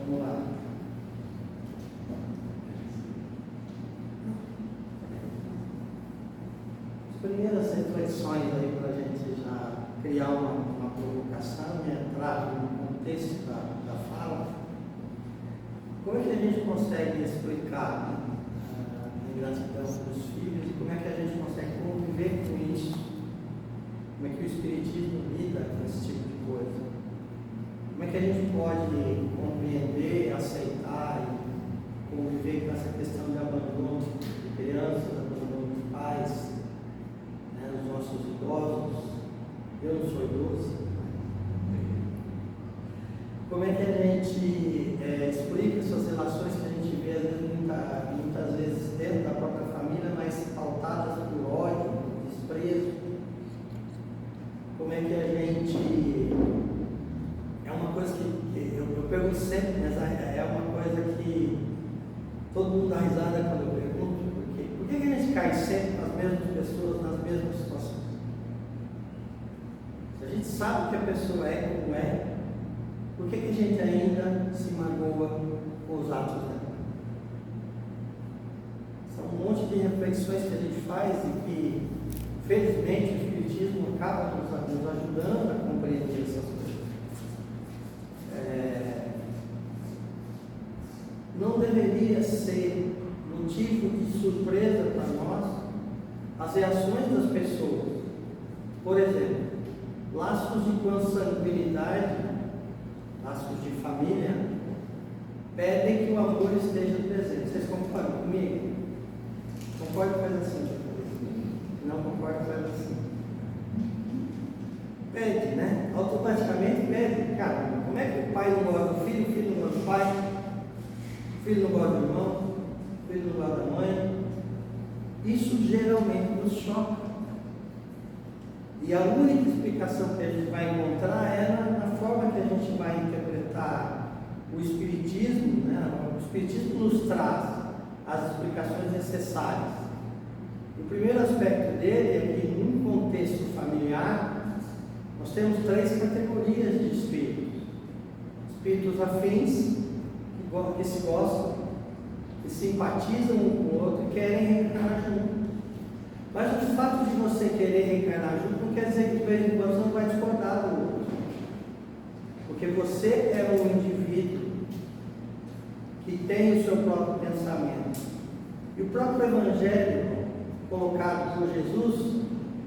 Vamos lá. As primeiras reflexões aí para a gente já criar uma provocação e entrar no contexto da fala. Como é que a gente consegue explicar, né, a ingratidão dos filhos e como é que a gente consegue conviver com isso? Como é que o Espiritismo lida com esse tipo de coisa? Como é que a gente pode compreender, aceitar e conviver com essa questão de abandono de crianças, abandono de pais, né, dos nossos idosos? Eu não sou idoso. Como é que a gente explica essas relações que a gente vê, às vezes, muitas vezes dentro da própria família, mas pautadas por ódio, por desprezo? Como é que a gente... É uma coisa que eu pergunto sempre, mas é uma coisa que todo mundo dá risada quando eu pergunto, porque por que a gente cai sempre nas mesmas pessoas, nas mesmas situações? Se a gente sabe que a pessoa é como é, por que a gente ainda se magoa com os atos dela? São um monte de reflexões que a gente faz e que, felizmente, o Espiritismo acaba nos ajudando a compreender essas coisas. Não deveria ser motivo de surpresa para nós as reações das pessoas. Por exemplo, laços de consanguinidade, laços de família, pedem que o amor esteja presente. Vocês concordam comigo? Concorda, faz assim. Não concorda, faz assim. Pede, né? Automaticamente pede. Cara, como é que o pai não gosta do filho, o filho não gosta do pai, o filho não gosta do irmão, o filho não gosta da mãe? Isso geralmente nos choca. E a única explicação que a gente vai encontrar é na forma que a gente vai interpretar o Espiritismo, né? O Espiritismo nos traz as explicações necessárias. O primeiro aspecto dele é que, num contexto familiar, nós temos 3 categorias de espíritos. Espíritos afins, que se gostam, que simpatizam um com o outro e querem reencarnar junto. Mas o fato de você querer reencarnar junto não quer dizer que de vez em quando você não vai discordar do outro. Porque você é um indivíduo que tem o seu próprio pensamento. E o próprio Evangelho, colocado por Jesus,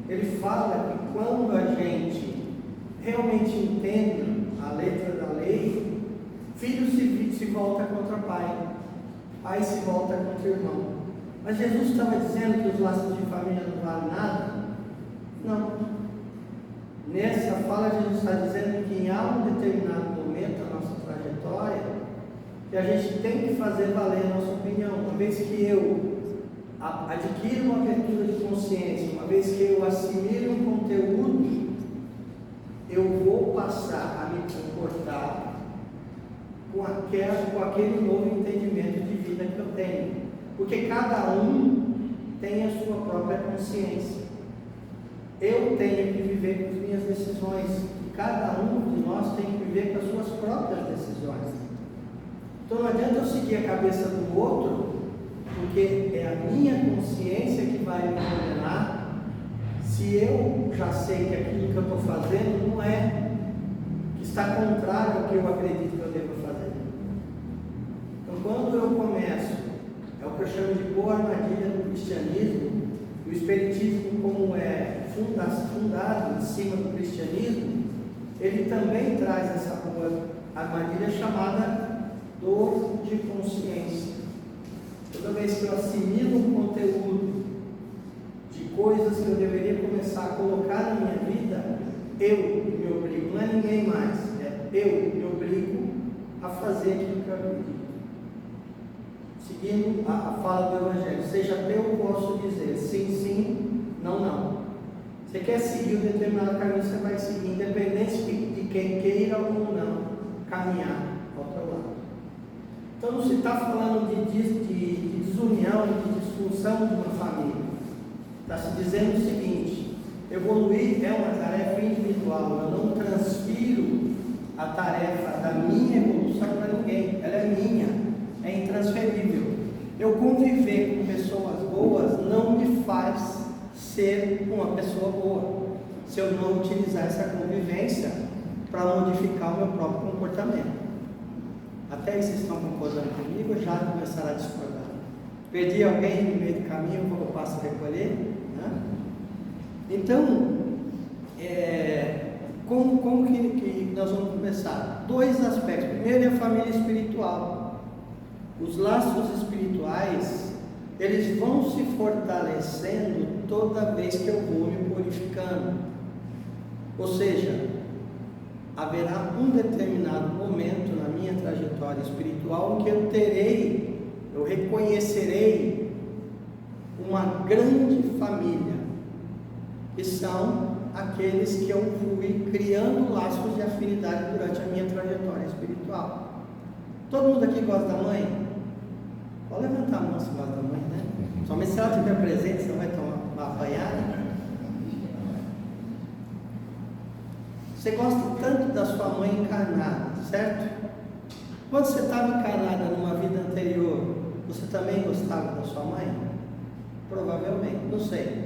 ele fala que quando a gente realmente entende a letra da lei, filho se volta contra pai, pai se volta contra irmão. Mas Jesus estava dizendo que os laços de família não valem nada? Não. Nessa fala, Jesus está dizendo que em um determinado momento da nossa trajetória, que a gente tem que fazer valer a nossa opinião. Uma vez que eu adquiro uma abertura de consciência, uma vez que eu assimilo um conteúdo, eu vou passar a me comportar com aquele novo entendimento de vida que eu tenho. Porque cada um tem a sua própria consciência. Eu tenho que viver com as minhas decisões. E cada um de nós tem que viver com as suas próprias decisões. Então não adianta eu seguir a cabeça do outro, porque é a minha consciência que vai me condenar, se eu já sei que aquilo que eu estou fazendo não é, que está contrário ao que eu acredito que eu devo fazer. Então quando eu começo, é o que eu chamo de boa armadilha do cristianismo, o Espiritismo, como é fundado em cima do cristianismo, ele também traz essa boa armadilha chamada dor de consciência. Toda vez que eu assimilo um conteúdo de coisas que eu deveria começar a colocar na minha vida, eu me obrigo, não é ninguém mais, é eu me obrigo a fazer aquilo que eu acredito. Seguindo a fala do Evangelho, seja teu, eu posso dizer sim, sim, não, não. Você quer seguir um determinado caminho, você vai seguir, independente de quem queira ou não caminhar ao teu lado. Então não se está falando de desunião, de disfunção de uma família. Está se dizendo o seguinte: evoluir é uma tarefa individual, eu não transfiro a tarefa da minha evolução para ninguém. Ela ser uma pessoa boa, se eu não utilizar essa convivência para modificar o meu próprio comportamento. Até aí vocês estão concordando comigo ou já começaram a discordar? Perdi alguém no meio do caminho, eu passo a recolher? Né? Então, como que nós vamos começar? Dois aspectos. Primeiro é a família espiritual. Os laços espirituais, eles vão se fortalecendo toda vez que eu vou me purificando. Ou seja, haverá um determinado momento na minha trajetória espiritual em que eu reconhecerei uma grande família, que são aqueles que eu fui criando laços de afinidade durante a minha trajetória espiritual. Todo mundo aqui gosta da mãe? Pode levantar a mão se gosta da mãe, né? Somente se ela estiver presente, você não vai tomar uma apanhada. Você gosta tanto da sua mãe encarnada, certo? Quando você estava encarnada numa vida anterior, você também gostava da sua mãe? Provavelmente, não sei.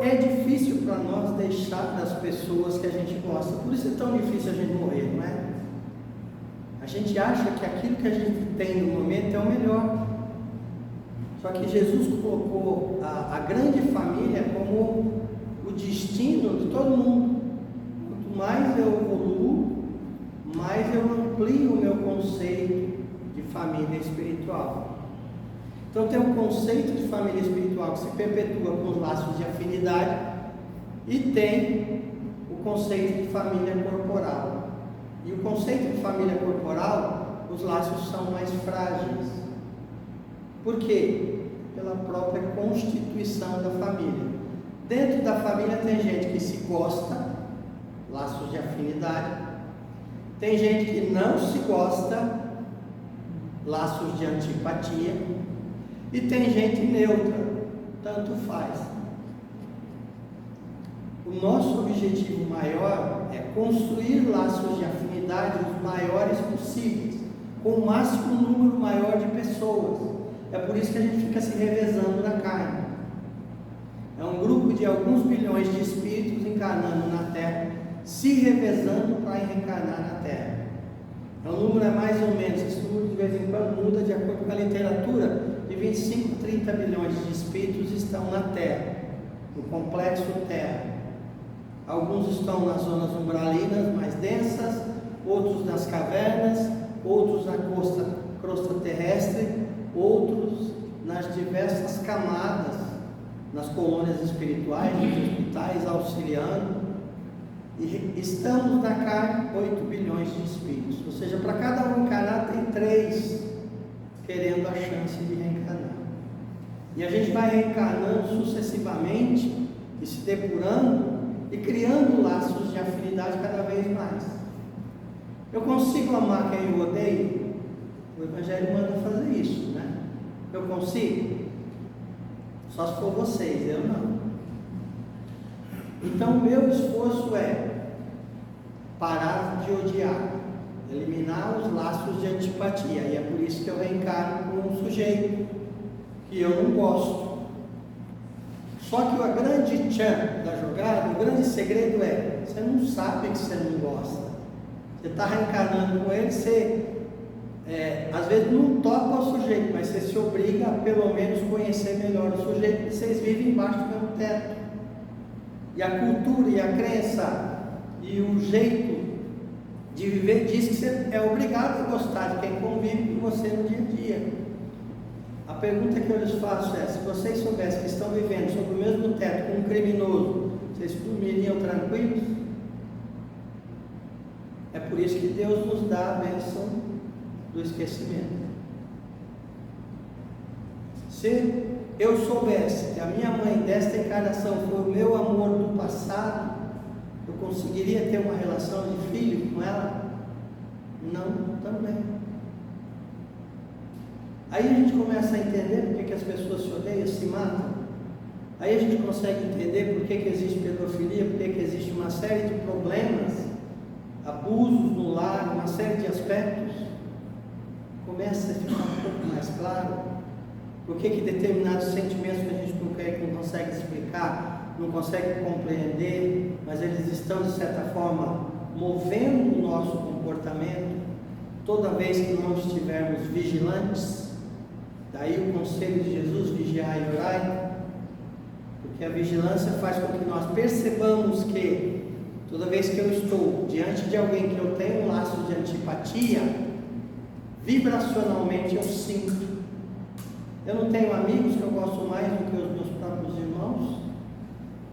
É difícil para nós deixar das pessoas que a gente gosta, por isso é tão difícil a gente morrer, não é? A gente acha que aquilo que a gente tem no momento é o melhor. Só que Jesus colocou a grande família como o destino de todo mundo. Quanto mais eu evoluo, mais eu amplio o meu conceito de família espiritual. Então tem um conceito de família espiritual que se perpetua com os laços de afinidade, e tem o conceito de família corporal. E o conceito de família corporal, os laços são mais frágeis. Por quê? Pela própria constituição da família. Dentro da família tem gente que se gosta, laços de afinidade. Tem gente que não se gosta, laços de antipatia. E tem gente neutra, tanto faz. O nosso objetivo maior é construir laços de afinidade os maiores possíveis, com o máximo número maior de pessoas. É por isso que a gente fica se revezando na carne. É um grupo de alguns bilhões de espíritos encarnando na Terra, se revezando para reencarnar na Terra. O número é mais ou menos, esse número de vez em quando muda de acordo com a literatura, de 25 a 30 bilhões de espíritos estão na Terra, no complexo Terra. Alguns estão nas zonas umbralinas mais densas, outros nas cavernas, outros na crosta terrestre, outros nas diversas camadas, nas colônias espirituais, nos hospitais, auxiliando. E estamos na carne 8 bilhões de espíritos, ou seja, para cada um encarnar tem 3 querendo a chance de reencarnar. E a gente vai reencarnando sucessivamente e se depurando e criando laços de afinidade cada vez mais. Eu consigo amar quem eu odeio? O Evangelho manda fazer isso, né? Eu consigo? Só se for vocês, eu não. Então o meu esforço é parar de odiar, eliminar os laços de antipatia, e é por isso que eu reencarno com um sujeito que eu não gosto. Só que o grande tchan da jogada, o grande segredo é, você não sabe que você não gosta. Você está reencarnando com ele, você às vezes não topa o sujeito, mas você se obriga a pelo menos conhecer melhor o sujeito, porque vocês vivem embaixo do mesmo teto. E a cultura e a crença e o jeito de viver diz que você é obrigado a gostar de quem convive com você no dia a dia. A pergunta que eu lhes faço é: se vocês soubessem que estão vivendo sob o mesmo teto com um criminoso, vocês dormiriam tranquilos? É por isso que Deus nos dá a bênção do esquecimento. Se eu soubesse que a minha mãe desta encarnação foi o meu amor do passado, eu conseguiria ter uma relação de filho com ela? Não, também. Aí a gente começa a entender por que as pessoas se odeiam, se matam. Aí a gente consegue entender por que existe pedofilia, por que existe uma série de problemas, abusos no lar, uma série de aspectos. Começa a ficar um pouco mais claro. Por que determinados sentimentos que a gente não consegue explicar, não consegue compreender, mas eles estão de certa forma movendo o nosso comportamento, toda vez que não estivermos vigilantes? Daí o conselho de Jesus: vigiai e orai, porque a vigilância faz com que nós percebamos que toda vez que eu estou diante de alguém que eu tenho um laço de antipatia, vibracionalmente eu sinto. Eu não tenho amigos que eu gosto mais do que os meus próprios irmãos.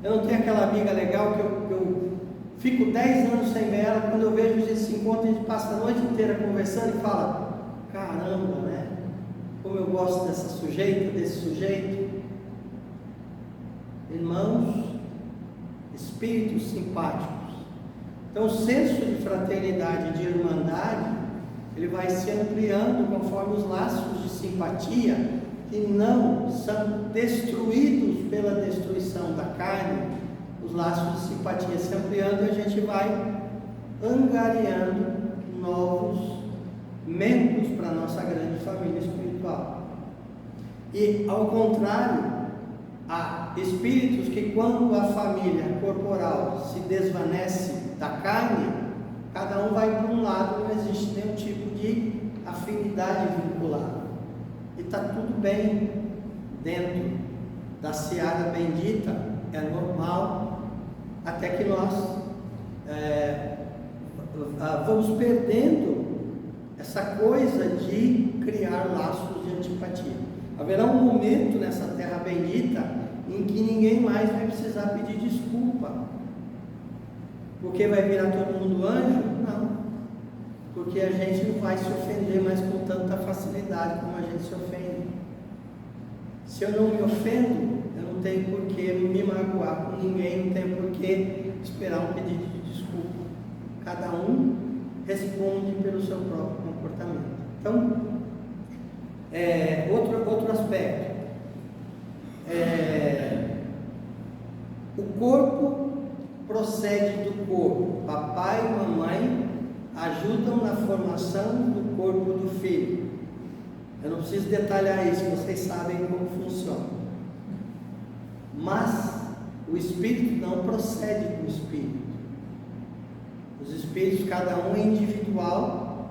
Eu não tenho aquela amiga legal que eu fico 10 anos sem ver ela. Quando eu vejo a gente se encontra, a gente passa a noite inteira conversando e fala: caramba, né? Como eu gosto dessa sujeita, desse sujeito. Irmãos, espíritos simpáticos. Então o senso de fraternidade e de irmandade, ele vai se ampliando conforme os laços de simpatia, que não são destruídos pela destruição da carne, os laços de simpatia se ampliando, e a gente vai angariando novos membros para a nossa grande família espiritual. E ao contrário, há espíritos que, quando a família corporal se desvanece da carne, cada um vai para um lado, não existe nenhum tipo de afinidade vinculada. E está tudo bem dentro da seara bendita, é normal, até que nós vamos perdendo essa coisa de criar laços de antipatia. Haverá um momento nessa terra bendita em que ninguém mais vai precisar pedir desculpa, porque vai virar todo mundo anjo? Não, porque a gente não vai se ofender mais com tanta facilidade como a gente se ofende. Se eu não me ofendo, eu não tenho por que me magoar com ninguém, não tenho por que esperar um pedido de desculpa. Cada um responde pelo seu próprio comportamento. Então, outro aspecto, o corpo procede do corpo. Papai e mamãe ajudam na formação do corpo do filho. Eu não preciso detalhar isso, vocês sabem como funciona. Mas o espírito não procede do espírito. Os espíritos, cada um é individual,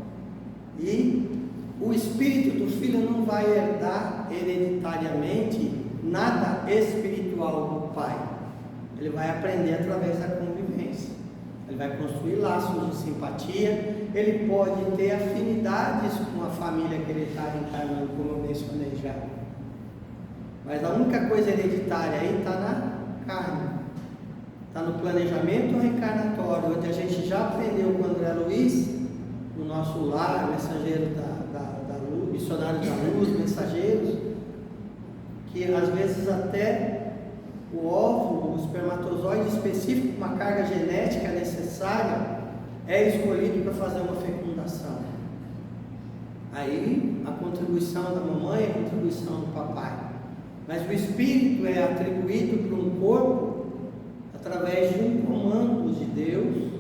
e o espírito do filho não vai herdar hereditariamente nada espiritual do pai. Ele vai aprender através da convivência. Ele vai construir laços de simpatia. Ele pode ter afinidades com a família que ele está encarnando, como eu mencionei já. Mas a única coisa hereditária aí está na carne, está no planejamento reencarnatório, onde a gente já aprendeu com André Luiz, no nosso lar, mensageiro da luz, missionários da luz, mensageiros, que às vezes até o óvulo, o espermatozoide específico, com uma carga genética necessária, é escolhido para fazer uma fecundação. Aí a contribuição da mamãe, a contribuição do papai. Mas o espírito é atribuído para um corpo através de um comando de Deus,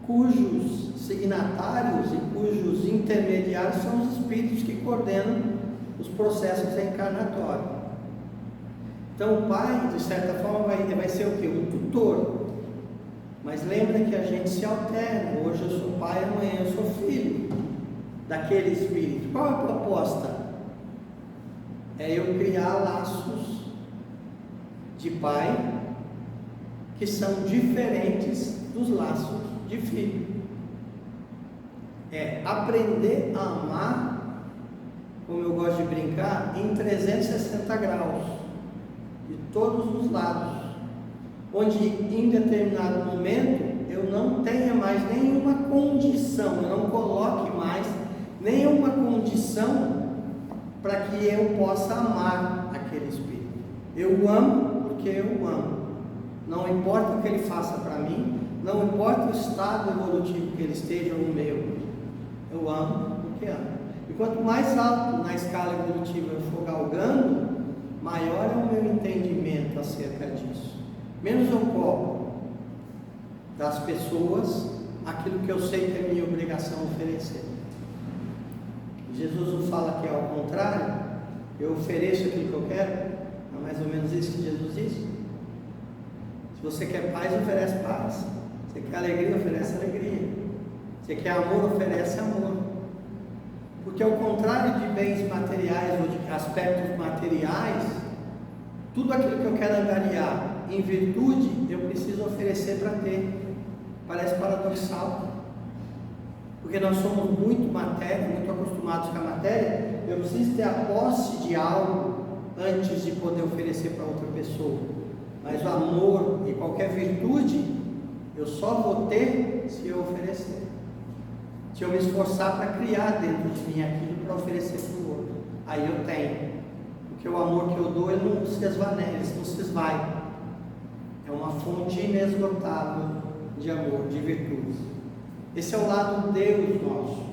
cujos signatários e cujos intermediários são os espíritos que coordenam os processos reencarnatórios. Então o pai, de certa forma, vai ser o quê? Um tutor. Mas lembra que a gente se alterna. Hoje eu sou pai, amanhã eu sou filho daquele espírito. Qual é a proposta? É eu criar laços de pai que são diferentes dos laços de filho. É aprender a amar, como eu gosto de brincar, em 360 graus, de todos os lados, onde em determinado momento eu não tenha mais nenhuma condição, eu não coloque mais nenhuma condição para que eu possa amar aquele espírito. Eu amo porque eu amo. Não importa o que ele faça para mim, não importa o estado evolutivo que ele esteja ou o meu, eu amo porque amo. E quanto mais alto na escala evolutiva eu for galgando, maior é o meu entendimento acerca disso. Menos eu cobro das pessoas aquilo que eu sei que é minha obrigação oferecer. Jesus não fala que é ao contrário, Eu ofereço aquilo que eu quero. É mais ou menos isso que Jesus disse. Se você quer paz, oferece paz. Se você quer alegria, oferece alegria. Se você quer amor, oferece amor. Porque ao contrário de bens materiais ou de aspectos materiais, tudo aquilo que eu quero angariar em virtude, eu preciso oferecer para ter. Parece paradoxal. Porque nós somos muito matéria, muito acostumados com a matéria. Eu preciso ter a posse de algo antes de poder oferecer para outra pessoa. Mas o amor e qualquer virtude, eu só vou ter se eu oferecer. Se eu me esforçar para criar dentro de mim aquilo para oferecer para o outro. Aí eu tenho. Porque o amor que eu dou, ele não se esvanece, ele não se esvai. É uma fonte inesgotável de amor, de virtudes. Esse é o lado Deus nosso.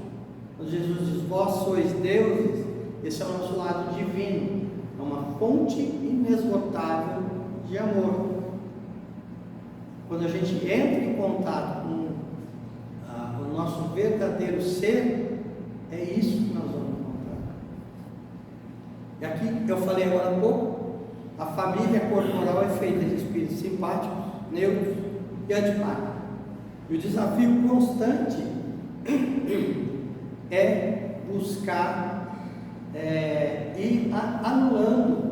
Quando Jesus diz, vós sois deuses, esse é o nosso lado divino. É uma fonte inesgotável de amor. Quando a gente entra em contato com o nosso verdadeiro ser, é isso que nós vamos encontrar. E aqui eu falei agora há pouco, a família corporal é feita de espíritos simpáticos, neutros e antipáticos. E o desafio constante é buscar ir anulando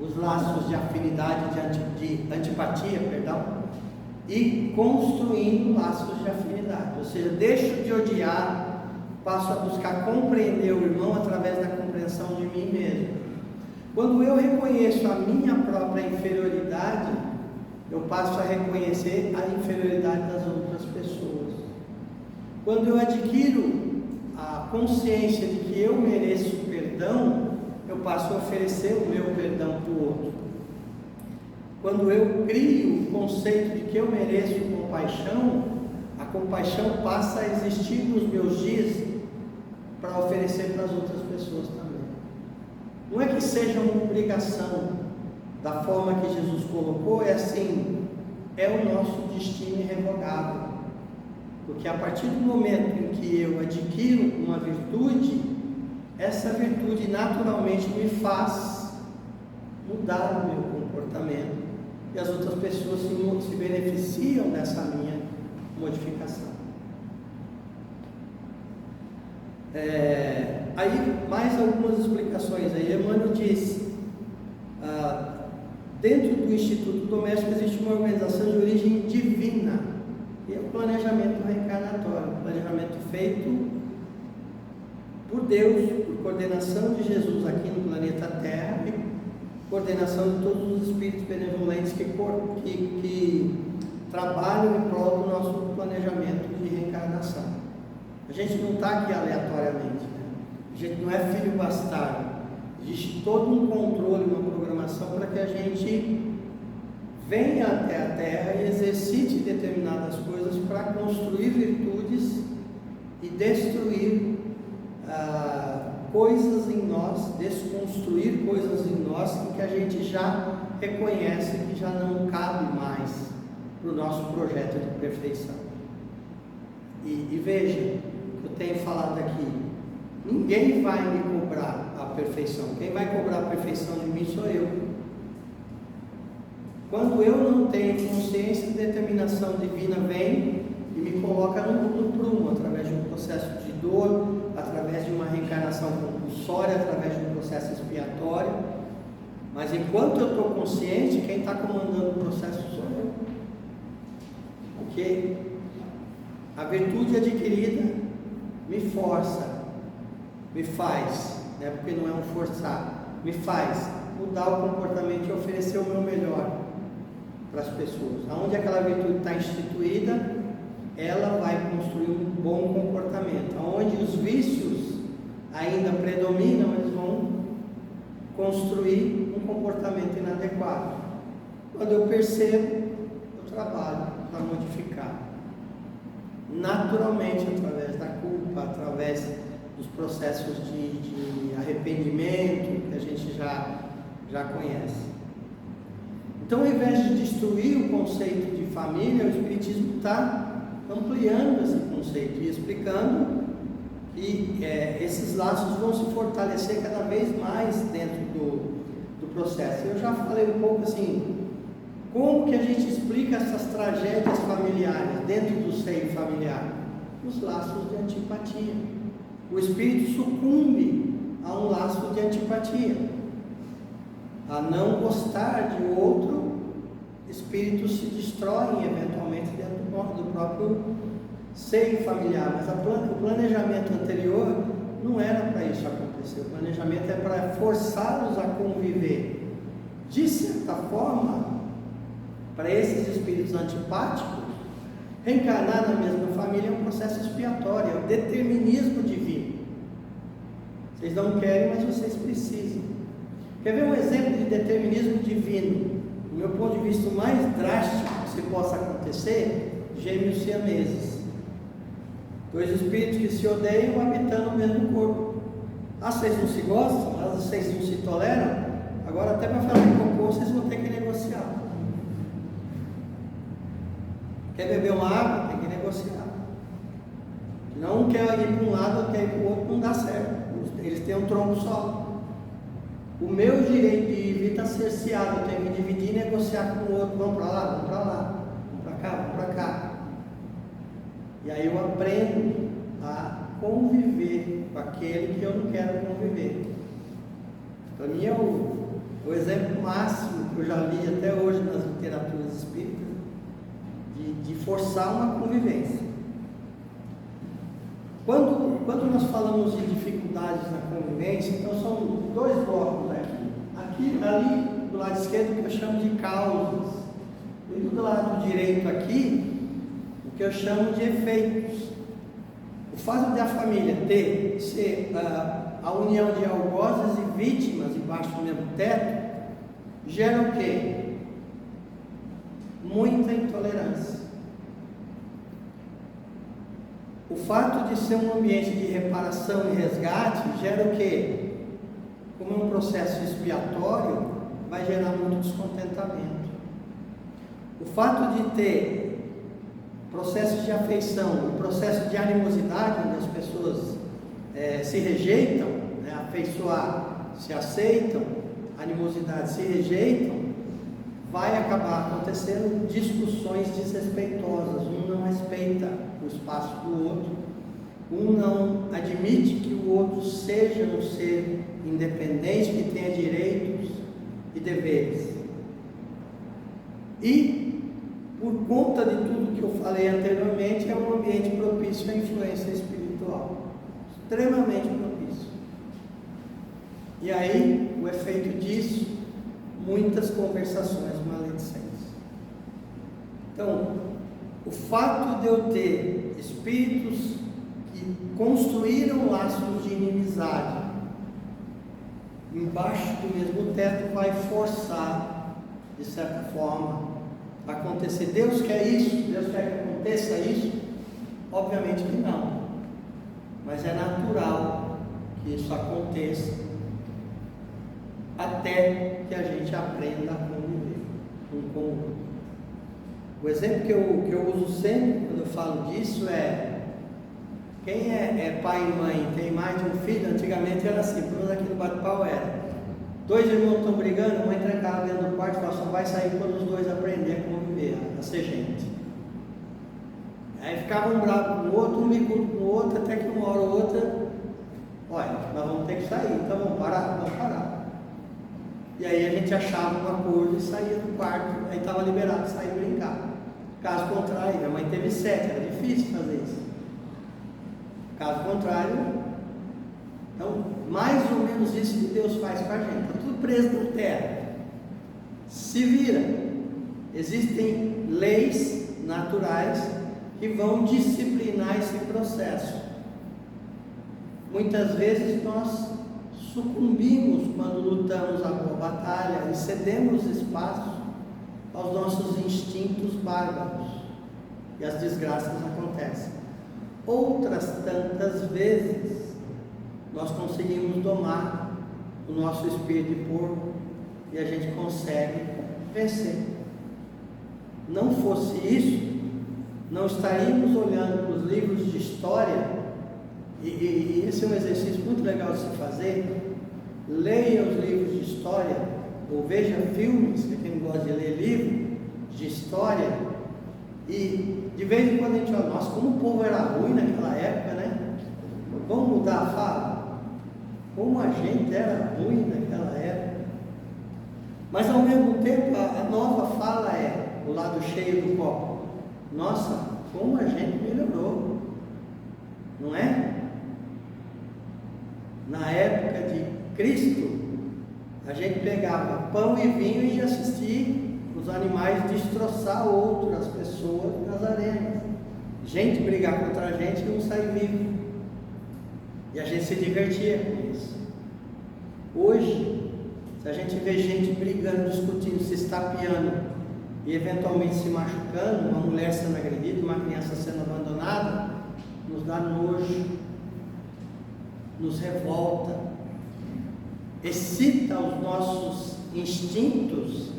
os laços de afinidade, de antipatia, e construindo laços de afinidade. Ou seja, deixo de odiar, passo a buscar compreender o irmão através da compreensão de mim mesmo. Quando eu reconheço a minha própria inferioridade, eu passo a reconhecer a inferioridade das outras pessoas. Quando eu adquiro a consciência de que eu mereço perdão, eu passo a oferecer o meu perdão para o outro. Quando eu crio o conceito de que eu mereço compaixão, a compaixão passa a existir nos meus dias para oferecer para as outras pessoas também. Não é que seja uma obrigação, da forma que Jesus colocou, é assim, é o nosso destino irrevogável. Porque a partir do momento em que eu adquiro uma virtude, essa virtude naturalmente me faz mudar o meu comportamento. E as outras pessoas se beneficiam dessa minha modificação. Aí, mais algumas explicações. Aí, Emmanuel disse, dentro do Instituto Doméstico existe uma organização de origem divina, e é o planejamento reencarnatório, planejamento feito por Deus, por coordenação de Jesus aqui no planeta Terra, e coordenação de todos os espíritos benevolentes que trabalham em prol do nosso planejamento de reencarnação. A gente não está aqui aleatoriamente, né? A gente não é filho bastardo. Existe todo um controle, uma programação para que a gente venha até a Terra e exercite determinadas coisas para construir virtudes e destruir coisas em nós, desconstruir coisas em nós que a gente já reconhece que já não cabe mais para o nosso projeto de perfeição. E veja, eu tenho falado aqui, ninguém vai me cobrar a perfeição. Quem vai cobrar a perfeição de mim sou eu. Quando eu não tenho consciência, determinação divina vem e me coloca no prumo, através de um processo de dor, através de uma reencarnação compulsória, através de um processo expiatório. Mas enquanto eu estou consciente, quem está comandando o processo sou eu. Porque a virtude adquirida me força, me faz, né? Porque não é um forçar, me faz mudar o comportamento e oferecer o meu melhor para as pessoas. Aonde aquela virtude está instituída, ela vai construir um bom comportamento. Aonde os vícios ainda predominam, eles vão construir um comportamento inadequado. Quando eu percebo, eu trabalho para modificar. Naturalmente, através da culpa, através dos processos de arrependimento que a gente já conhece. Então, ao invés de destruir o conceito de família, o Espiritismo está ampliando esse conceito e explicando E esses laços vão se fortalecer cada vez mais dentro do processo. Eu já falei um pouco assim, como que a gente explica essas tragédias familiares dentro do seio familiar? Os laços de antipatia. O espírito sucumbe a um laço de antipatia, a não gostar de outro. Espíritos se destroem eventualmente dentro do próprio seio familiar, mas o planejamento anterior não era para isso acontecer. O planejamento é para forçá-los a conviver. De certa forma, para esses espíritos antipáticos, reencarnar na mesma família é um processo expiatório, é o determinismo divino. Vocês não querem, mas vocês precisam. Quer ver um exemplo de determinismo divino? Do meu ponto de vista, o mais drástico que se possa acontecer: gêmeos siameses. Dois espíritos que se odeiam habitando o mesmo corpo. Ah, vocês não se gostam? Ah, vocês não se toleram? Agora até para fazer cocô vocês vão ter que negociar. Quer beber uma água? Tem que negociar. Não um quer ir para um lado, outro quer ir para o outro, não dá certo. Eles têm um tronco só. O meu direito de ir está cerceado, eu tenho que dividir e negociar com o outro. Vamos para lá, vamos para lá, vamos para cá, vamos para cá. E aí eu aprendo a conviver com aquele que eu não quero conviver. Para mim é o exemplo máximo que eu já li até hoje nas literaturas espíritas, de forçar uma convivência. Quando nós falamos de dificuldades na convivência, então são dois blocos aqui. Ali do lado esquerdo, que eu chamo de causas, e do lado direito aqui, o que eu chamo de efeitos. O fato de a família ser a união de algozes e vítimas debaixo do mesmo teto, gera o quê? Muita intolerância. O fato de ser um ambiente de reparação e resgate gera o quê? Como é um processo expiatório, vai gerar muito descontentamento. O fato de ter processos de afeição, um processo de animosidade, onde as pessoas se rejeitam, né? Afeiçoar, se aceitam, animosidade se rejeitam, vai acabar acontecendo discussões desrespeitosas. Um não respeita o espaço do outro, um não admite que o outro seja um ser independente, que tenha direitos e deveres. E, por conta de tudo que eu falei anteriormente, é um ambiente propício à influência espiritual, extremamente propício. E aí, o efeito disso, muitas conversações maledicentes. Então, o fato de eu ter espíritos que construíram laços de inimizade embaixo do mesmo teto vai forçar, de certa forma, a acontecer. Deus quer isso? Deus quer que aconteça isso? Obviamente que não, mas é natural que isso aconteça até que a gente aprenda a conviver um com o outro. O exemplo que eu uso sempre quando eu falo disso é: quem é pai e mãe, tem mais de um filho, antigamente era assim, pelo menos aqui no bate-pau era: dois irmãos estão brigando, a mãe trancava dentro do quarto e falava: só vai sair quando os dois aprenderem a conviver, a ser gente. Aí ficava um bravo com o outro, um bicudo com o outro, até que uma hora ou outra: olha, nós vamos ter que sair, então vamos parar. E aí a gente achava um acordo e saía do quarto, aí estava liberado de sair e brincar. Caso contrário, minha mãe teve 7, era difícil fazer isso. Caso contrário, então, mais ou menos isso que Deus faz com a gente. Está tudo preso na terra. Se vira. Existem leis naturais que vão disciplinar esse processo. Muitas vezes nós sucumbimos quando lutamos a boa batalha e cedemos espaço aos nossos instintos bárbaros. E as desgraças acontecem. Outras tantas vezes nós conseguimos domar o nosso espírito de porco e a gente consegue vencer. Não fosse isso, não estaríamos olhando para os livros de história E esse é um exercício muito legal de se fazer. Leia os livros de história, ou veja filmes, para quem gosta de ler livro de história, e de vez em quando a gente olha, nossa, como o povo era ruim naquela época, né? Vamos mudar a fala? Como a gente era ruim naquela época. Mas ao mesmo tempo, a nova fala é o lado cheio do copo. Nossa, como a gente melhorou, não é? Na época de Cristo, a gente pegava pão e vinho e ia assistir os animais destroçar outras pessoas nas arenas. Gente brigar contra a gente e não sair vivo. E a gente se divertia com isso. Hoje, se a gente vê gente brigando, discutindo, se estapeando e eventualmente se machucando, uma mulher sendo agredida, uma criança sendo abandonada, nos dá nojo, nos revolta, excita os nossos instintos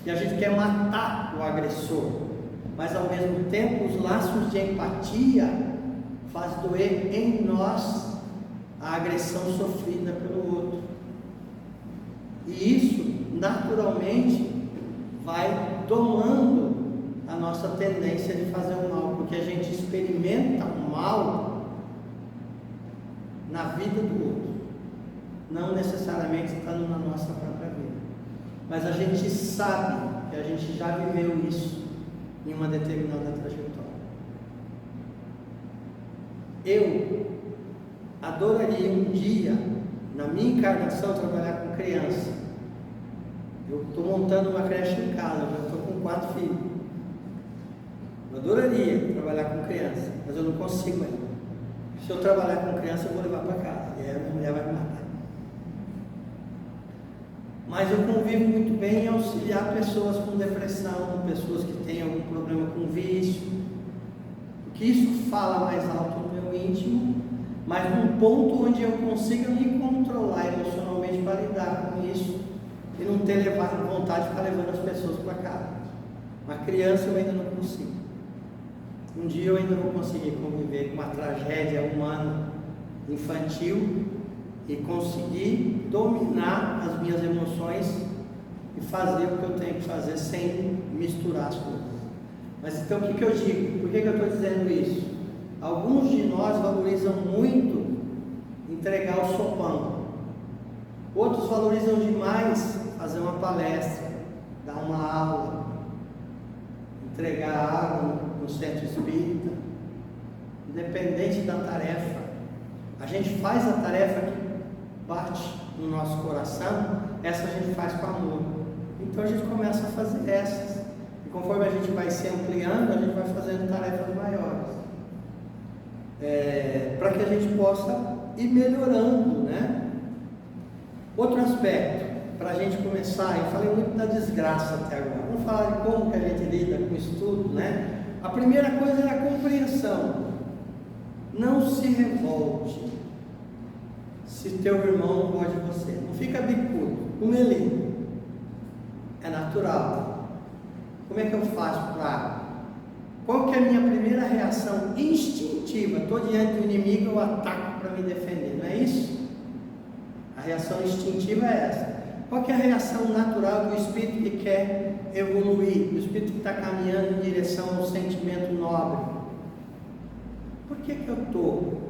e a gente quer matar o agressor, mas ao mesmo tempo os laços de empatia fazem doer em nós a agressão sofrida pelo outro, e isso naturalmente vai domando a nossa tendência de fazer o mal, porque a gente experimenta o mal na vida do outro, não necessariamente estando na nossa própria vida, mas a gente sabe que a gente já viveu isso em uma determinada trajetória. Eu adoraria um dia, na minha encarnação, trabalhar com criança. Eu estou montando uma creche em casa, já estou com 4 filhos. Eu adoraria trabalhar com criança, mas eu não consigo ainda. Se eu trabalhar com criança, eu vou levar para casa, e aí a mulher vai me matar. Mas eu convivo muito bem em auxiliar pessoas com depressão, pessoas que têm algum problema com vício, porque isso fala mais alto no meu íntimo, mas num ponto onde eu consiga me controlar emocionalmente para lidar com isso e não ter vontade de ficar levando as pessoas para casa. Uma criança eu ainda não consigo. Um dia eu ainda vou conseguir conviver com uma tragédia humana infantil e conseguir dominar as minhas emoções e fazer o que eu tenho que fazer sem misturar as coisas. Mas então o que eu digo? Por que eu estou dizendo isso? Alguns de nós valorizam muito entregar o sopão, outros valorizam demais fazer uma palestra, dar uma aula, entregar água no centro espírita. Independente da tarefa, a gente faz a tarefa que bate no nosso coração, essa a gente faz com amor. Então a gente começa a fazer essas, e conforme a gente vai se ampliando, a gente vai fazendo tarefas maiores, para que a gente possa ir melhorando, né? Outro aspecto, para a gente começar, eu falei muito da desgraça até agora, vamos falar de como que a gente lida com isso tudo, né? A primeira coisa é a compreensão. Não se revolte se teu irmão não gosta de você, não fica bicudo, como ele é natural. Como é que eu faço para... Qual que é a minha primeira reação instintiva? Estou diante do inimigo, eu ataco para me defender, não é isso? A reação instintiva é essa. Qual que é a reação natural do espírito que quer evoluir, do espírito que está caminhando em direção ao sentimento nobre? Por que eu estou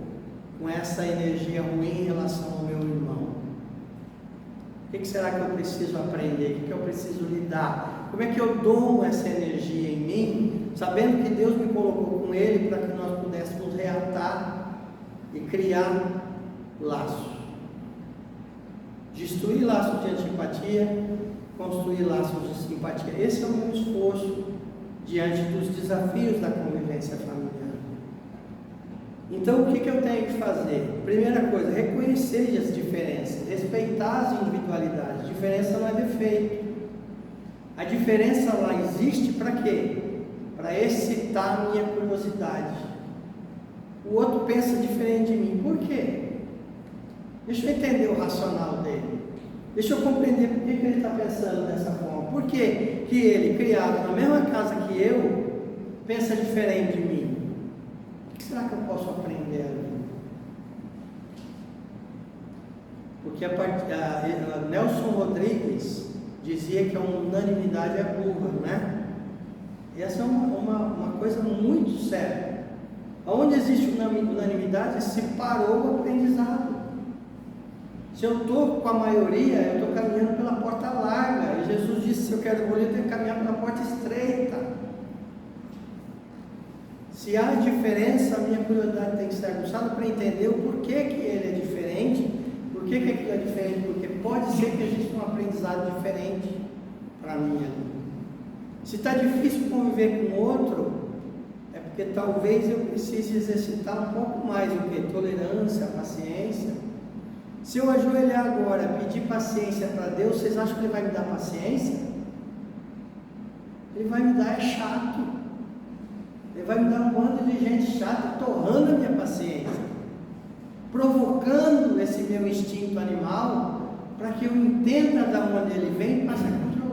com essa energia ruim em relação ao meu irmão? O que será que eu preciso aprender? O que eu preciso lidar? Como é que eu dou essa energia em mim, sabendo que Deus me colocou com Ele para que nós pudéssemos reatar e criar laços? Destruir laços de antipatia, construir laços de simpatia. Esse é o meu esforço diante dos desafios da convivência familiar. Então, o que eu tenho que fazer? Primeira coisa, reconhecer as diferenças, respeitar as individualidades. Diferença não é defeito. A diferença lá existe para quê? Para excitar a minha curiosidade. O outro pensa diferente de mim. Por quê? Deixa eu entender o racional dele. Deixa eu compreender por que ele está pensando dessa forma. Por que ele, criado na mesma casa que eu, pensa diferente de mim? O que será que eu posso aprender ali? Porque a Nelson Rodrigues dizia que a unanimidade é burra, né? E essa é uma coisa muito séria. Onde existe unanimidade, se parou o aprendizado. Se eu estou com a maioria, eu estou caminhando pela porta larga. E Jesus disse: se eu quero evoluir, eu tenho que caminhar pela porta estreita. Se há diferença, a minha curiosidade tem que ser aguçada para entender o porquê que ele é diferente. Por que aquilo é diferente? Porque pode ser que exista um aprendizado diferente para mim. Se está difícil conviver com outro, é porque talvez eu precise exercitar um pouco mais o que? Tolerância, paciência. Se eu ajoelhar agora, pedir paciência para Deus, vocês acham que Ele vai me dar paciência? Ele vai me dar chato. Ele vai me dar um bando de gente chata, torrando a minha paciência, provocando esse meu instinto animal, para que eu entenda de onde ele vem e passe a controlar.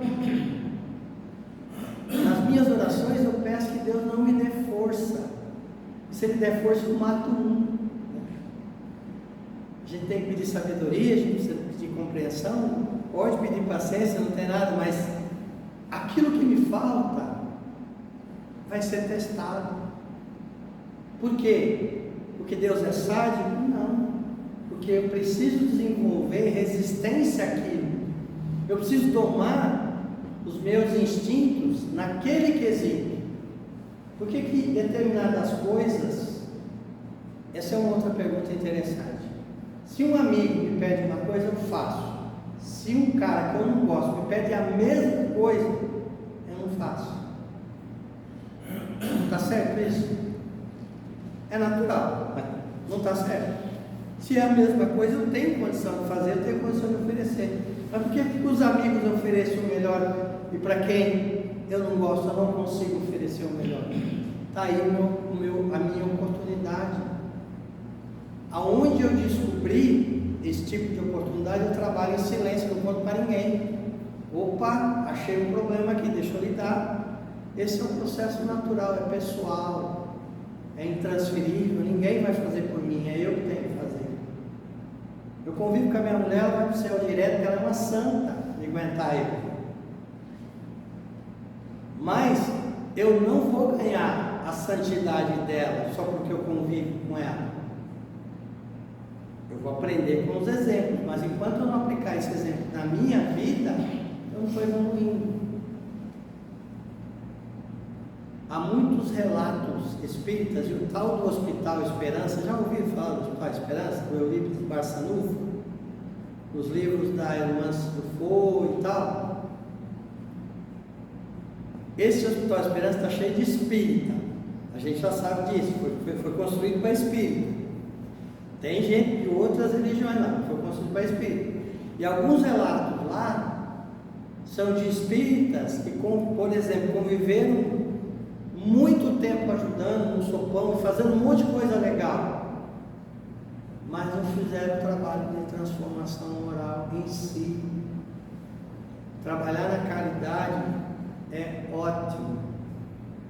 Nas minhas orações eu peço que Deus não me dê força. Se Ele der força, eu mato um. A gente tem que pedir sabedoria, a gente precisa pedir compreensão, pode pedir paciência, não tem nada, mas aquilo que me falta vai ser testado. Por quê? Porque Deus é sádico? Não. Porque eu preciso desenvolver resistência àquilo. Eu preciso domar os meus instintos naquele quesito. Por que determinadas coisas? Essa é uma outra pergunta interessante. Se um amigo me pede uma coisa, eu faço. Se um cara que eu não gosto me pede a mesma coisa, eu não faço. Não está certo isso? É natural, mas não está certo. Se é a mesma coisa, eu tenho condição de fazer, eu tenho condição de oferecer. Mas por que os amigos oferecem o melhor e para quem eu não gosto, eu não consigo oferecer o melhor? Está aí a minha oportunidade. Aonde eu descobri esse tipo de oportunidade, eu trabalho em silêncio, não conto para ninguém. Opa, achei um problema aqui, deixa eu lidar. Esse é um processo natural, é pessoal, é intransferível, ninguém vai fazer por mim, é eu que tenho que fazer. Eu convivo com a minha mulher, ela vai para o céu direto, porque ela é uma santa de aguentar eu. Mas eu não vou ganhar a santidade dela só porque eu convivo com ela. Eu vou aprender com os exemplos, mas enquanto eu não aplicar esse exemplo na minha vida, eu não estou evoluindo. Há muitos relatos espíritas, e o tal do Hospital Esperança, já ouviram falar do Hospital Esperança? Do Eurípides Barçanufo, nos livros da Hermance Dufour e tal. Esse Hospital Esperança está cheio de espírita, a gente já sabe disso, foi construído para espírita. Tem gente de outras religiões lá, foi construído para espírita. E alguns relatos lá são de espíritas que, por exemplo, conviveram muito tempo ajudando no sopão e fazendo um monte de coisa legal, mas não fizeram o trabalho de transformação moral em si. Trabalhar na caridade é ótimo,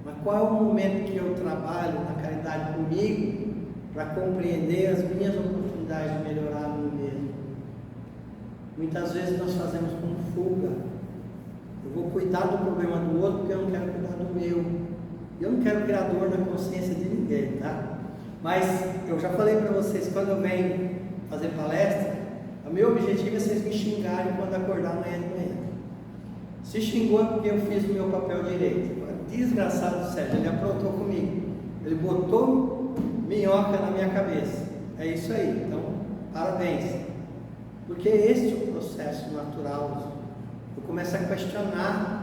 mas qual é o momento que eu trabalho na caridade comigo para compreender as minhas oportunidades de melhorar a mim mesmo? Muitas vezes nós fazemos como fuga. Eu vou cuidar do problema do outro porque eu não quero cuidar do meu. Eu não quero criar dor na consciência de ninguém, tá? Mas eu já falei para vocês, quando eu venho fazer palestra, o meu objetivo é vocês me xingarem quando acordar amanhã de manhã. Se xingou é porque eu fiz o meu papel direito. Desgraçado Sérgio, ele aprontou comigo. Ele botou minhoca na minha cabeça. É isso aí, então parabéns. Porque este é o processo natural. Eu começo a questionar.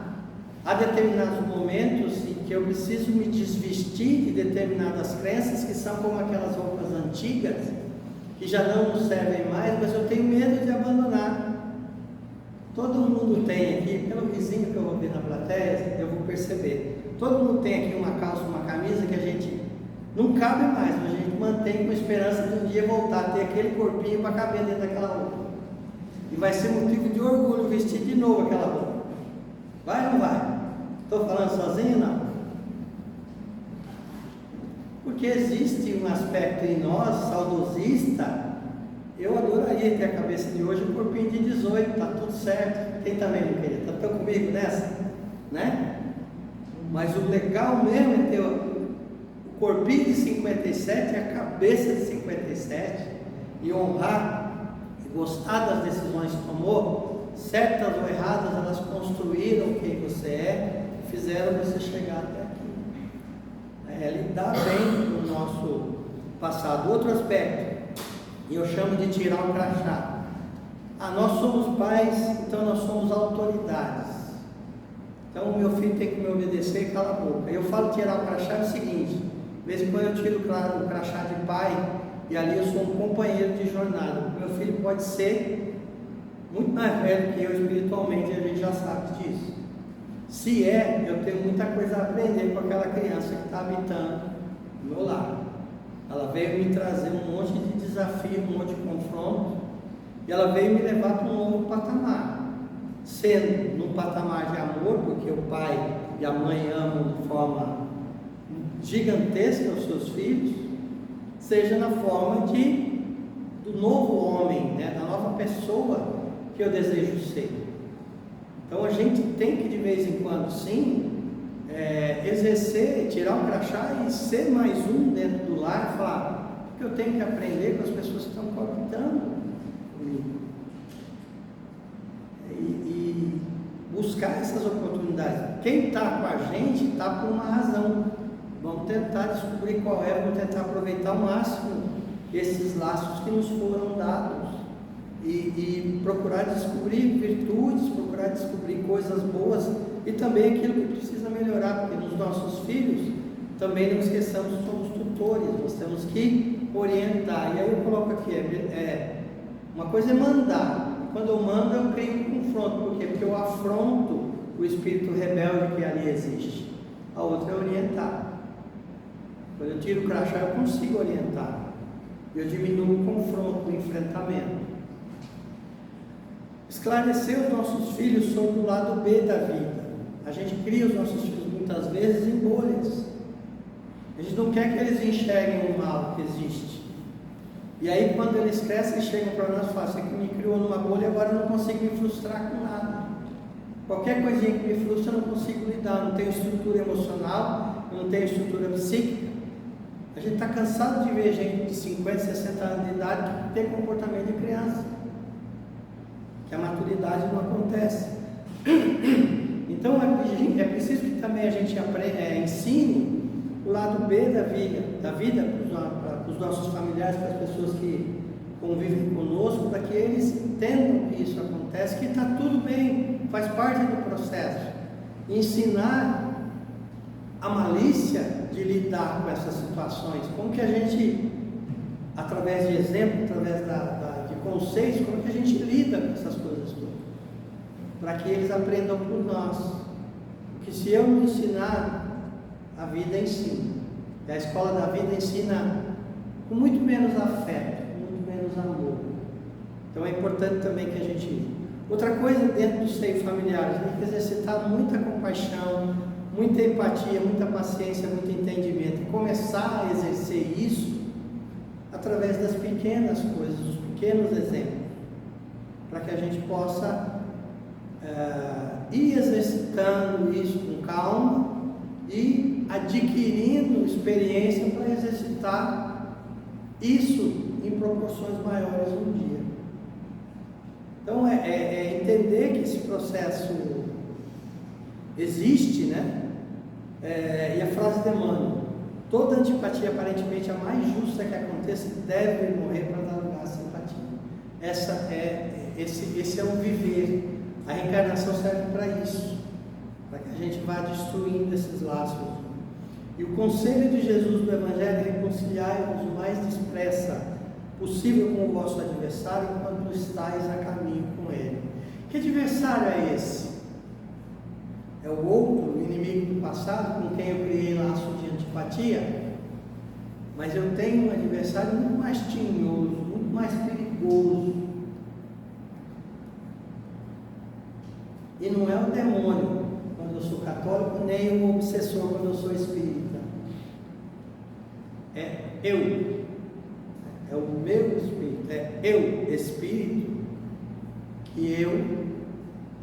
Há determinados momentos em que eu preciso me desvestir de determinadas crenças que são como aquelas roupas antigas, que já não nos servem mais, mas eu tenho medo de abandonar. Todo mundo tem aqui, pelo vizinho que eu vou ver na plateia, eu vou perceber. Todo mundo tem aqui uma calça, uma camisa que a gente não cabe mais, mas a gente mantém com esperança de um dia voltar a ter aquele corpinho para caber dentro daquela roupa. E vai ser motivo de orgulho vestir de novo aquela roupa. Vai ou não vai? Estou falando sozinho? Não. Porque existe um aspecto em nós, saudosista, Eu adoraria ter a cabeça de hoje, o corpinho de 18, tá tudo certo. Quem também não queria? Estão comigo nessa? Né? Mas o legal mesmo é ter o corpinho de 57 e a cabeça de 57 e honrar e gostar das decisões que tomou, certas ou erradas, elas construíram quem você é e fizeram você chegar até aqui. Lidar bem com o nosso passado. Outro aspecto, e eu chamo de tirar o crachá. Nós somos pais, então nós somos autoridades. Então o meu filho tem que me obedecer e cala a boca. Eu falo tirar o crachá é o seguinte: de vez em quando eu tiro o crachá de pai, e ali eu sou um companheiro de jornada. O meu filho pode ser muito mais velho que eu espiritualmente, e a gente já sabe disso. Se eu tenho muita coisa a aprender com aquela criança que está habitando do meu lado. Ela veio me trazer um monte de desafio, um monte de confronto, e ela veio me levar para um novo patamar. Sendo num patamar de amor, porque o pai e a mãe amam de forma gigantesca os seus filhos, seja na forma do novo homem, né, da nova pessoa que eu desejo ser. Então a gente tem que de vez em quando, sim, exercer, tirar o crachá e ser mais um dentro do lar e falar: o que eu tenho que aprender com as pessoas que estão coabitando comigo. E buscar essas oportunidades. Quem está com a gente está por uma razão. Vamos tentar descobrir qual é, vamos tentar aproveitar ao máximo esses laços que nos foram dados e procurar descobrir virtudes, procurar descobrir coisas boas e também aquilo que precisa melhorar, porque nos nossos filhos também não esqueçamos que somos tutores, nós temos que orientar. E aí eu coloco aqui, uma coisa é mandar. Quando eu mando, eu crio um confronto. Por quê? Porque eu afronto o espírito rebelde que ali existe. A outra é orientar. Quando eu tiro o crachá, eu consigo orientar. Eu diminuo o confronto, o enfrentamento. Esclarecer os nossos filhos sobre o lado B da vida. A gente cria os nossos filhos muitas vezes em bolhas. A gente não quer que eles enxerguem o mal que existe. E aí quando eles crescem e chegam para nós e falam: você que me criou numa bolha, agora eu não consigo me frustrar com nada. Qualquer coisinha que me frustra eu não consigo lidar, não tenho estrutura emocional, não tenho estrutura psíquica. A gente está cansado de ver gente de 50, 60 anos de idade que tem comportamento de criança, que a maturidade não acontece. Então é preciso que também a gente ensine o lado B da vida para os nossos familiares, para as pessoas que convivem conosco, para que eles entendam que isso acontece, que está tudo bem, faz parte do processo. Ensinar a malícia de lidar com essas situações, como que a gente, através de exemplo, através de conceitos, como que a gente lida com essas coisas todas, para que eles aprendam por nós. Porque se eu não ensinar, a vida ensina. E a escola da vida ensina com muito menos afeto, com muito menos amor. Então é importante também que a gente... Outra coisa dentro do seio familiar, a gente tem que exercitar muita compaixão, muita empatia, muita paciência, muito entendimento. E começar a exercer isso através das pequenas coisas, dos pequenos exemplos, para que a gente possa ir exercitando isso com calma e adquirindo experiência para exercitar isso em proporções maiores um dia. Então é entender que esse processo existe, né? E a frase de Emmanuel: toda antipatia, aparentemente a mais justa que aconteça, deve morrer para dar lugar à simpatia. Esse é o viver. A reencarnação serve para isso, para que a gente vá destruindo esses laços. E o conselho de Jesus do Evangelho é: reconciliai-vos o mais depressa possível com o vosso adversário, enquanto estáis a caminho com ele. Que adversário é esse? É o outro, o inimigo do passado, com quem eu criei laço de antipatia? Mas eu tenho um adversário muito mais tinhoso, muito mais perigoso. E não é o demônio, quando eu sou católico, nem o obsessor, quando eu sou espírita. É eu. é o meu espírito, é eu, espírito, que eu,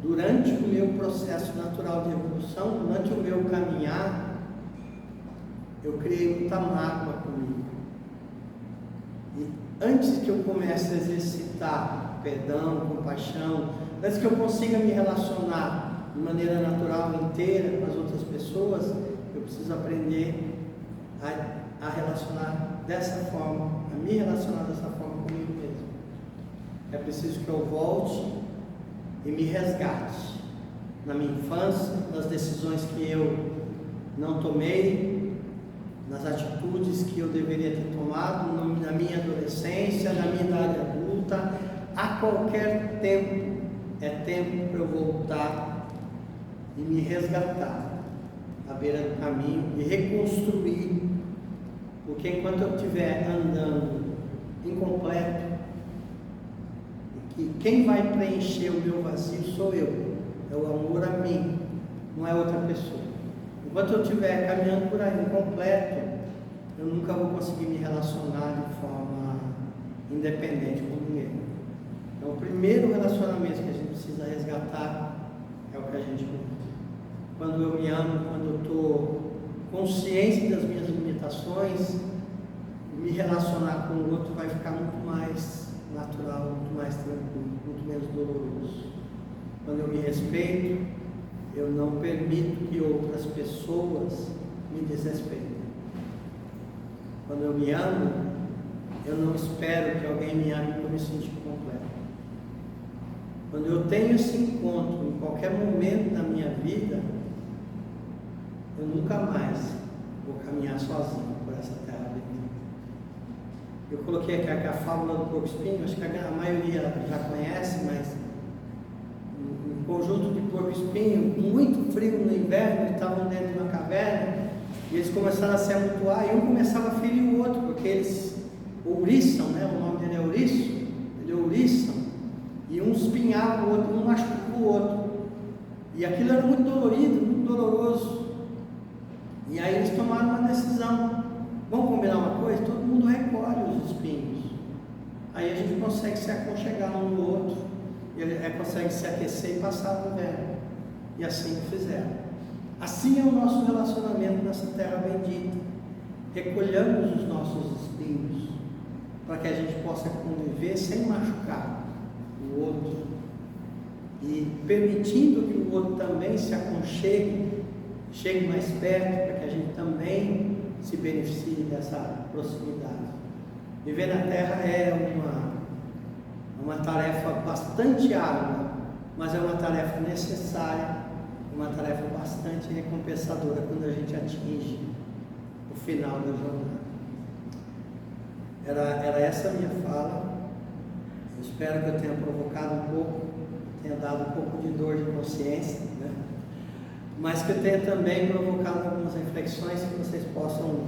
durante o meu processo natural de evolução, durante o meu caminhar, eu criei muita mágoa comigo. E antes que eu comece a exercitar perdão, compaixão, antes que eu consiga me relacionar de maneira natural, inteira com as outras pessoas, eu preciso aprender a relacionar dessa forma, a me relacionar dessa forma comigo mesmo. É preciso que eu volte e me resgate na minha infância, nas decisões que eu não tomei, nas atitudes que eu deveria ter tomado na minha adolescência, na minha idade adulta. A qualquer tempo é tempo para eu voltar e me resgatar à beira do caminho e reconstruir, porque enquanto eu estiver andando incompleto, que quem vai preencher o meu vazio sou eu, é o amor a mim, não é outra pessoa. Enquanto eu estiver caminhando por aí incompleto, eu nunca vou conseguir me relacionar de forma independente com ninguém. Então, o primeiro relacionamento que a gente precisa resgatar é o que a gente vive. Quando eu me amo, quando eu estou consciente das minhas limitações, me relacionar com o outro vai ficar muito mais natural, muito mais tranquilo, muito menos doloroso. Quando eu me respeito, eu não permito que outras pessoas me desrespeitem. Quando eu me amo, eu não espero que alguém me ame para eu me sentir completo. Quando eu tenho esse encontro em qualquer momento da minha vida, eu nunca mais vou caminhar sozinho por essa terra bendita. Eu coloquei aqui a fábula do porco-espinho, acho que a maioria já conhece, mas um conjunto de porco-espinho, muito frio no inverno, eles estavam dentro de uma caverna e eles começaram a se amontoar e um começava a ferir o outro, porque eles ouriçam, né? O nome dele é ouriço, ele ouriçam, e um espinhava o outro, um machucava o outro, e aquilo era muito dolorido, muito doloroso. E aí eles tomaram uma decisão: vamos combinar uma coisa? Todo mundo recolhe os espinhos, aí a gente consegue se aconchegar um no outro, ele consegue se aquecer e passar o inverno. E assim o fizeram. Assim é o nosso relacionamento nessa terra bendita. Recolhamos os nossos espinhos para que a gente possa conviver sem machucar o outro e permitindo que o outro também se aconchegue, chegue mais perto, para que a gente também se beneficie dessa proximidade. Viver na terra é uma tarefa bastante árdua, mas é uma tarefa necessária, uma tarefa bastante recompensadora quando a gente atinge o final da jornada. Era essa a minha fala. Eu espero que eu tenha provocado um pouco, tenha dado um pouco de dor de consciência, né? Mas que eu tenha também provocado algumas reflexões que vocês possam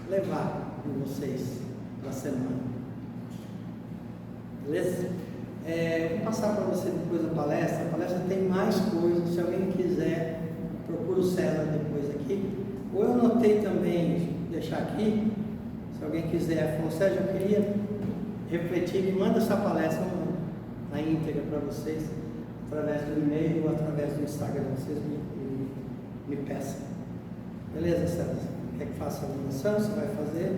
levar com vocês para a semana. Beleza? Vou passar para você depois a palestra. A palestra tem mais coisas. Se alguém quiser, procura o César depois aqui. Ou eu anotei também, deixar aqui. Se alguém quiser, falou: Sérgio, eu queria refletir, me manda essa palestra na íntegra para vocês, através do e-mail ou através do Instagram. Vocês me peçam. Beleza, César? Quer que faça a divulgação? Você vai fazer?